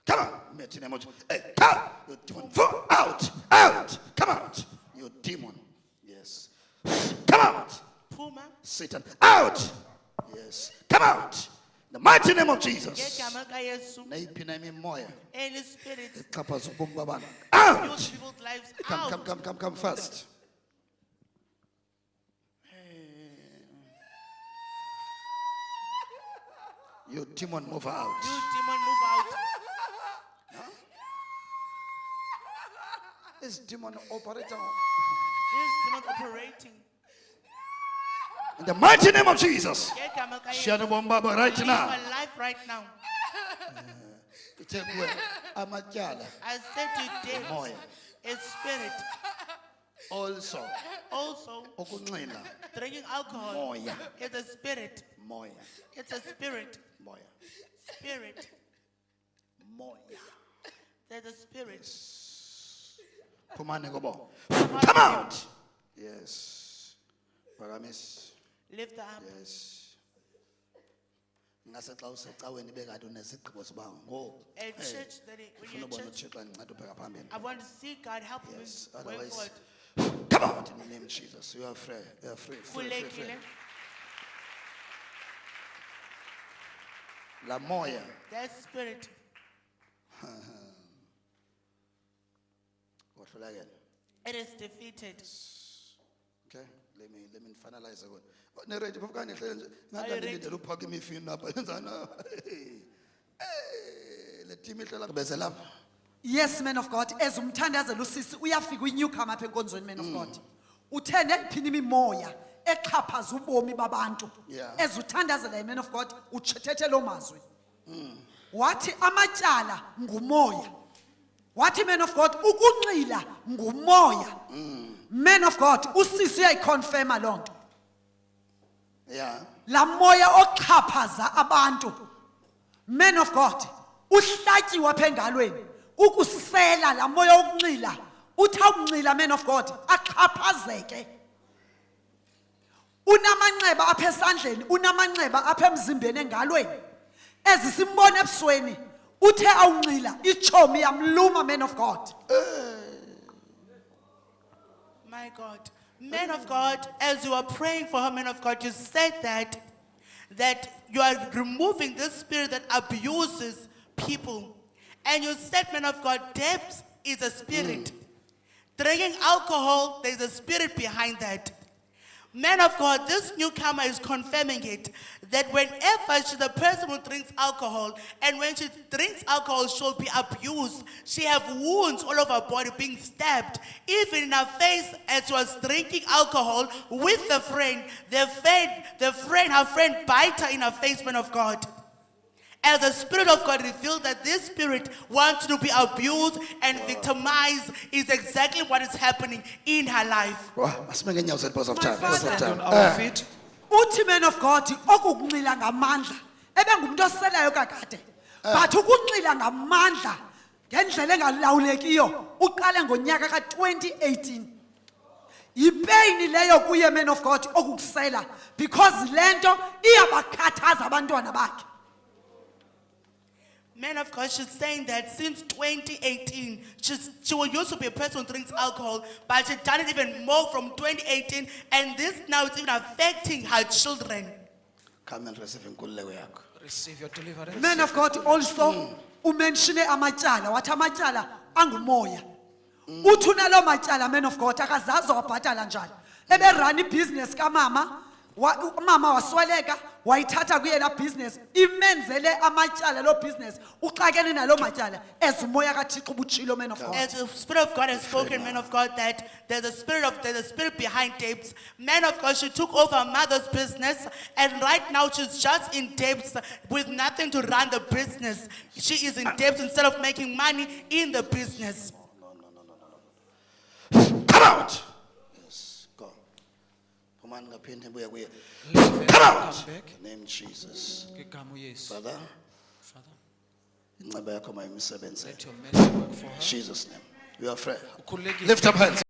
Come on. Mighty name of Jesus. Hey, come. You demon. Out. Out. Come out. You demon. Yes. Come out. Puma. Satan. Out. Yes. Come out. In the mighty name of Jesus. Ngegama kaYesu. Nayiphi na imimoya Any spirit exhaphaza ubomi babantu. use Out. people's lives out. Come first. You demon, move out. You demon, move out. This demon operating This demon operating. in the mighty name of Jesus. Ngegama kaYesu. Share the bomb Baba right Live now. my life right now. Take away amatyala I said today, moya a spirit also also ukunxila drinking alcohol. moya It's a spirit. moya It's a spirit. moya Spirit. moya. There's a spirit. Phumani kubo. Come out. Yes. Phakamise. Lift up. Yes. Ngase xa usecaweni bekade unesigqibo soba ngoku. A church that when Ufuna you ubona church, uThixo ancede ubheka phambili. I want to see God help me Yes, going otherwise- forward. Come out in the name of Jesus. You are free. You are free. Khulekile. La moya. That spirit. Wahlulakele. It is defeated. Okay, let me finalize it. Neredi phokane hlele nje. Are you Ngathi ready? ngidela uphaka imifino apha yenzana. Le team ihlela kubeze lapha. Yes, man of God. As umthandazela usisi uyafika unyukama apha enkonzweni, man of God. Uthene iphini imimoya exhaphaza ubomi babantu. Yeah. As uthandazela, man of God, uthethe lo mazwi. Wathi amatyala ngumoya. Wathi, man of God, ukunxila ngumoya. Man of God, usisi uyayiconfirma loo nto. Yeah. La moya oxhaphaza abantu. Man of God, uhlatyiwe apha engalweni. Ukusela la moya okunxila. Uthi awunxila, man of God, axhaphazeke. Unamanxeba apha esandleni, unamanxeba apha emzimbeni engalweni. Ezisimbona ebusweni, uthe awunxila, ichomi yamluma, man of God. My God. Man of God, as you are praying for her, man of God, you said that you are removing this spirit that abuses people. And you said, man of God, debt is a spirit. Drinking alcohol, there's a spirit behind that. Man of God, this newcomer is confirming it, that whenever she's a person who drinks alcohol, and when she drinks alcohol, she'll be abused. She have wounds all over her body, being stabbed. Even in her face, as she was drinking alcohol with the friend, her friend bite her in her face, man of God. As the Spirit of God revealed that this spirit wants to be abused and victimized is exactly what is happening in her life. Asimeke inyawo zethu because of time. My Because of father. time. On our feet. Uthi, man of God, okukunxila ngamandla. Ebengumuntu oselayo kakade. But ukunxila ngamandla ngendlela engalawulekiyo uqale ngonyaka ka-2018. Yipeyini leyo kuye, man of God, okukusela because lento iyabakhathaza abantwana bakhe. Man of God, she's saying that since 2018, she used to be a person who drinks alcohol, but she's done it even more from 2018, and this now is even affecting her children. Come and receive inkululeko yakho. Receive your deliverance. Man of God, also umenshine amatyala, wathi amatyala angumoya. Uthi unalo matyala, man of God, akazazi wabhatala njani. Eberun ibhizinesi kamama, umama wasweleka, wayithatha kuye la business, imenzele amatyala lo business, uxakene nalo matyala, as umoya kaThixo ubutshilo, man of God. As the Spirit of God has spoken, man of God, that there's a spirit behind debts. Man of God, she took over her mother's business, and right now she's just in debts with nothing to run the business. She is in debts instead of making money in the business. Come out. Yes, go. Phumani ngaphinde buye kuye. Come out. Come back. In the name of Jesus. Ngegama uYesu. Father, Father, inceba yakho mayimisebenze. let your mercy work for her. Jesus name. You are free. Ukhululekile. Lift up hands.